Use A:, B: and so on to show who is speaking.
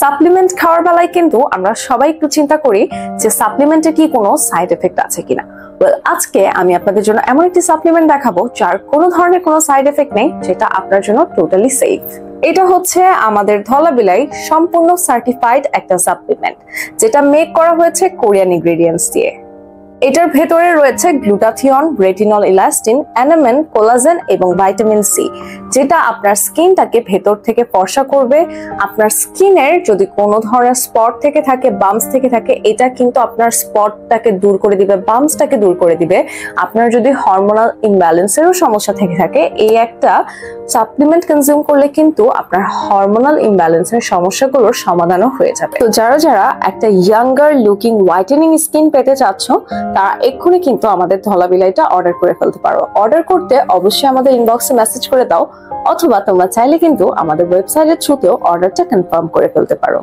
A: Supplement খাওয়ার বেলায় কিন্তু আমরা সবাই একটু চিন্তা করি যে সাপ্লিমেন্টে কি কোনো সাইড এফেক্ট আছে কিনা। আজকে আমি আপনাদের জন্য এমন একটি সাপ্লিমেন্ট দেখাবো যার কোনো ধরনের কোনো সাইড এফেক্ট নেই, যেটা আপনার জন্য টোটালি সেফ। এটা হচ্ছে আমাদের ধলাবিলাই সম্পূর্ণ সার্টিফাইড একটা সাপ্লিমেন্ট, যেটা মেক করা হয়েছে কোরিয়ান ইনগ্রেডিয়েন্টস দিয়ে। এটার ভেতরে রয়েছে গ্লুটাথিয়ন, রেটিনল, ইলাস্টিন, অ্যানামেন, কোলাজেন এবং ভিটামিন সি, যেটা আপনার স্কিনটাকে ভেতর থেকে ফর্সা করবে। আপনার স্কিনের যদি কোনো ধরনের স্পট থেকে থাকে, বাম্পস থেকে থাকে, এটা কিন্তু আপনার স্পটটাকে দূর করে দিবে, বাম্পসটাকে দূর করে দিবে। আপনার যদি হরমোনাল ইমব্যালেন্সেরও সমস্যা থেকে থাকে, এই একটা সাপ্লিমেন্ট কনজিউম করলে কিন্তু আপনার হরমোনাল ইমব্যালেন্সের সমস্যাগুলোর সমাধানও হয়ে যাবে। তো যারা একটা ইয়াঙ্গার লুকিং হোয়াইটেনিং স্কিন পেতে চাচ্ছ, তারা এক্ষুনি কিন্তু আমাদের ধলাবিলাইটা অর্ডার করে ফেলতে পারো। অর্ডার করতে অবশ্যই আমাদের ইনবক্সে মেসেজ করে দাও, অথবা তোমরা চাইলে কিন্তু আমাদের ওয়েবসাইটের থ্রুতেও অর্ডারটা কনফার্ম করে ফেলতে পারো।